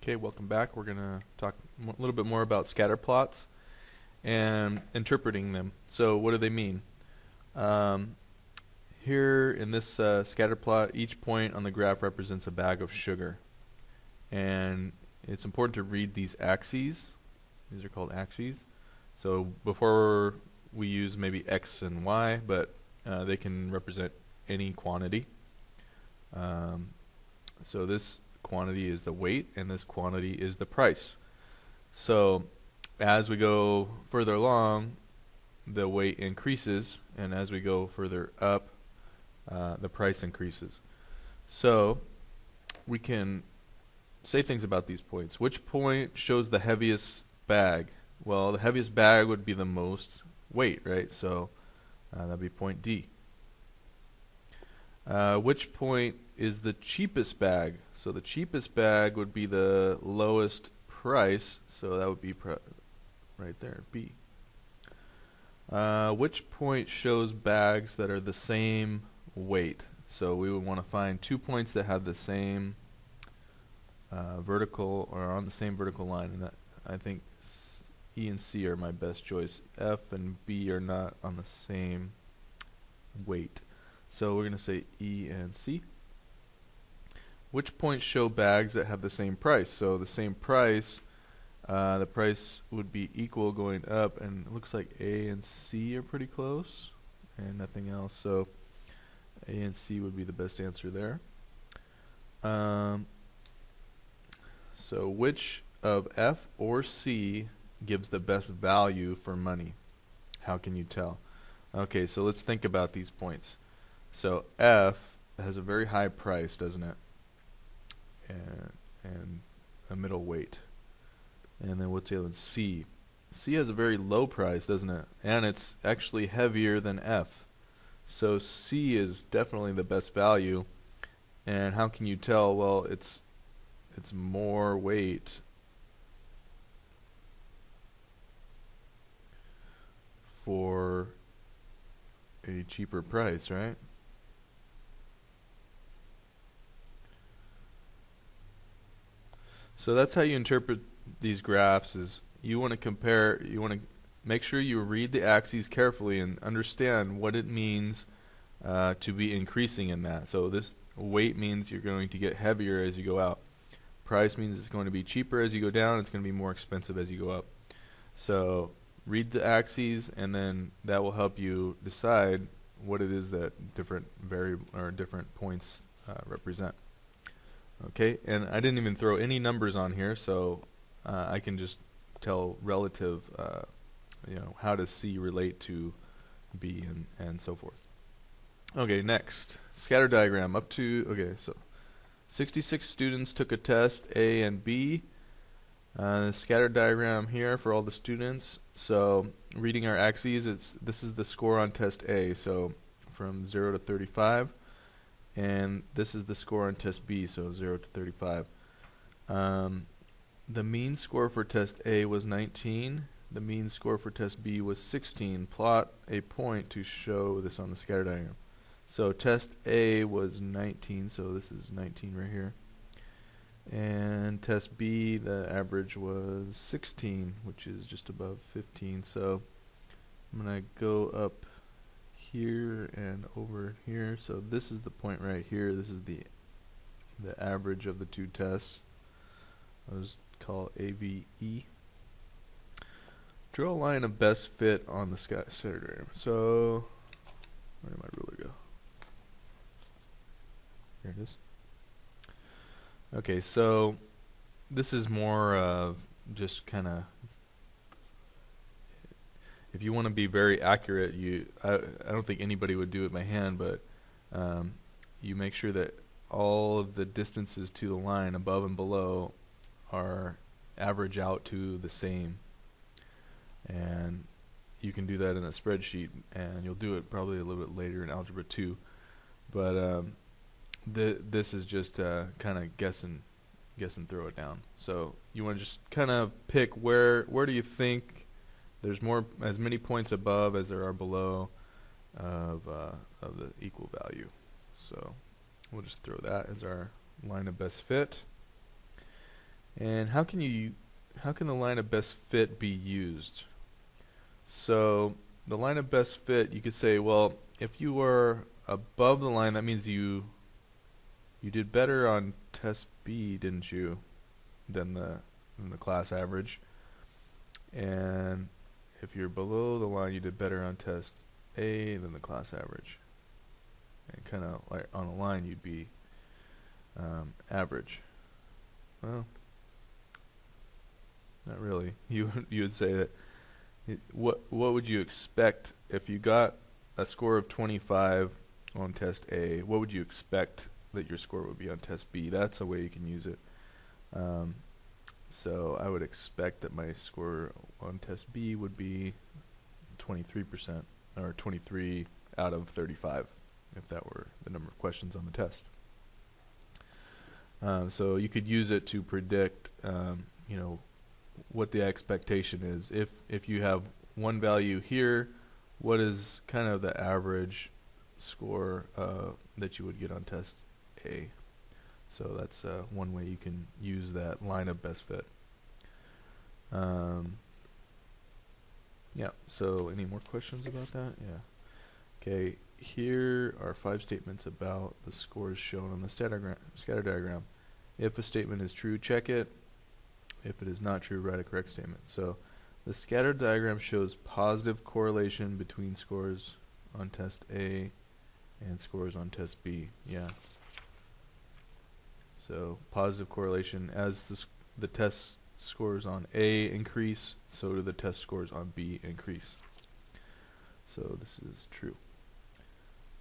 Okay, welcome back. We're going to talk a little bit more about scatter plots and interpreting them. So what do they mean? Here in this scatter plot, each point on the graph represents a bag of sugar. And it's important to read these axes. These are called axes. So before we use maybe X and Y, but they can represent any quantity. So this quantity is the weight, and this quantity is the price. So as we go further along, the weight increases, and as we go further up, the price increases. So we can say things about these points. Which point shows the heaviest bag? Well, the heaviest bag would be the most weight, right? So that'd be point D. Which point is the cheapest bag? So the cheapest bag would be the lowest price, so that would be right there, B. Which point shows bags that are the same weight? So we would want to find 2 points that have the same vertical, or on the same vertical line, and I think E and C are my best choice. F and B are not on the same weight. So we're going to say E and C. Which points show bags that have the same price? So the same price, the price would be equal going up, and it looks like A and C are pretty close, and nothing else. So A and C would be the best answer there. So which of F or C gives the best value for money? How can you tell? Okay, so let's think about these points. So F has a very high price, doesn't it? And a middle weight. And then what's the other one? C. C has a very low price, doesn't it? And it's actually heavier than F. So C is definitely the best value. And how can you tell? Well, it's more weight for a cheaper price, right? So that's how you interpret these graphs. Is you want to compare, you want to make sure you read the axes carefully and understand what it means to be increasing in that. So this weight means you're going to get heavier as you go out. Price means it's going to be cheaper as you go down. It's going to be more expensive as you go up. So read the axes, and then that will help you decide what it is that different different points represent. Okay, and I didn't even throw any numbers on here, so I can just tell relative, how does C relate to B and so forth. Okay, next, scatter diagram up to, okay, so 66 students took a test, A and B. Scatter diagram here for all the students. So reading our axes, this is the score on test A, so from 0 to 35. And this is the score on test B, so 0 to 35. The mean score for test A was 19. The mean score for test B was 16. Plot a point to show this on the scatter diagram. So test A was 19, so this is 19 right here. And test B, the average was 16, which is just above 15. So I'm going to go up here and over here. So this is the point right here. This is the average of the two tests. Let's call AVE. Draw a line of best fit on the scatter diagram. So where did my ruler go? Here it is. Okay, so this is more of just kind of, if you want to be very accurate, I don't think anybody would do it by hand, but you make sure that all of the distances to the line above and below are average out to the same. And you can do that in a spreadsheet, and you'll do it probably a little bit later in Algebra 2. But this is just kind of guess and throw it down. So you want to just kind of pick where do you think there's as many points above as there are below of the equal value. So we'll just throw that as our line of best fit. And how can the line of best fit be used? So the line of best fit, you could say, well, if you were above the line, that means you did better on test B, didn't you, than the class average. And if you're below the line, you did better on test A than the class average. And kind of like on a line, you'd be average. Well, not really. You would say that. What would you expect if you got a score of 25 on test A? What would you expect that your score would be on test B? That's a way you can use it. So I would expect that my score on test B would be 23%, or 23 out of 35, if that were the number of questions on the test. So you could use it to predict, what the expectation is. If you have one value here, what is kind of the average score that you would get on test A? So that's one way you can use that line of best fit. Yeah, so any more questions about that? Yeah. Okay, here are 5 statements about the scores shown on the scatter diagram. If a statement is true, check it. If it is not true, write a correct statement. So the scatter diagram shows positive correlation between scores on test A and scores on test B. Yeah. So positive correlation, as the test scores on A increase, so do the test scores on B increase. So this is true.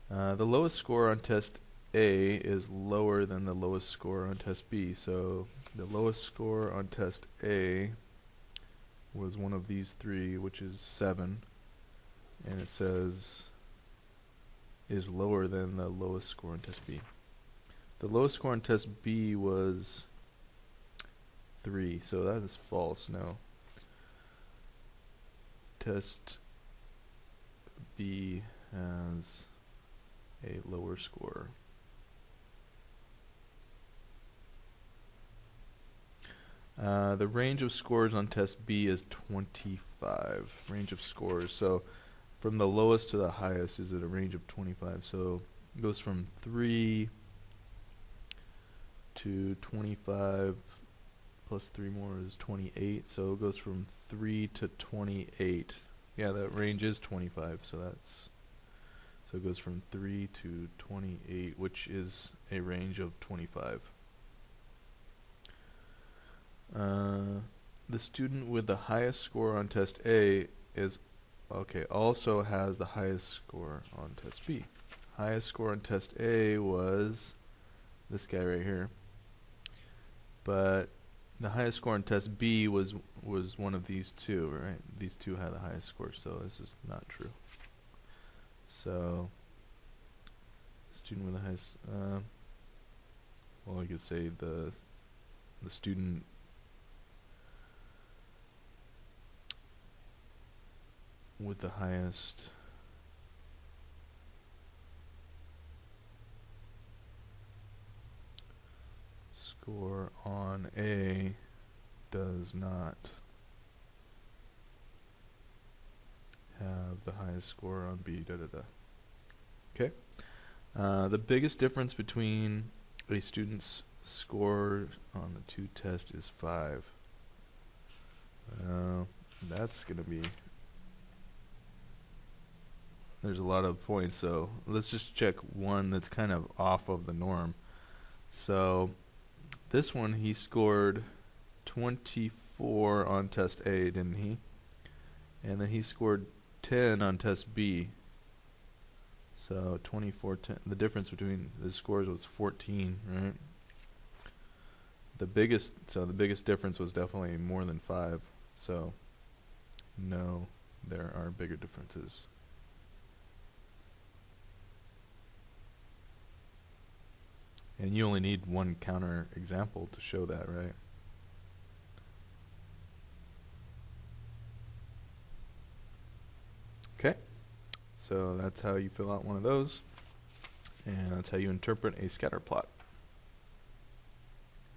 The lowest score on test A is lower than the lowest score on test B. So the lowest score on test A was one of these 3, which is 7, and it says is lower than the lowest score on test B. The lowest score on test B was 3, so that is false. No. Test B has a lower score. The range of scores on test B is 25. Range of scores. So from the lowest to the highest is at a range of 25. So it goes from 3 to 25 plus 3 more is 28. So it goes from 3 to 28. Yeah, that range is 25. So it goes from 3 to 28, which is a range of 25. The student with the highest score on test A also has the highest score on test B. Highest score on test A was this guy right here, but the highest score on test B was one of these 2, right? These 2 had the highest score, so this is not true. So student with the highest, well, you could say the student with the highest score on A does not have the highest score on B, Okay. The biggest difference between a student's score on the 2 tests is 5. That's going to be... There's a lot of points, so let's just check one that's kind of off of the norm. So this one, he scored 24 on test A, didn't he? And then he scored 10 on test B. So 24, 10. The difference between the scores was 14, right? The biggest difference was definitely more than 5. So no, there are bigger differences. And you only need one counter example to show that, right? Okay, so that's how you fill out one of those, and that's how you interpret a scatter plot.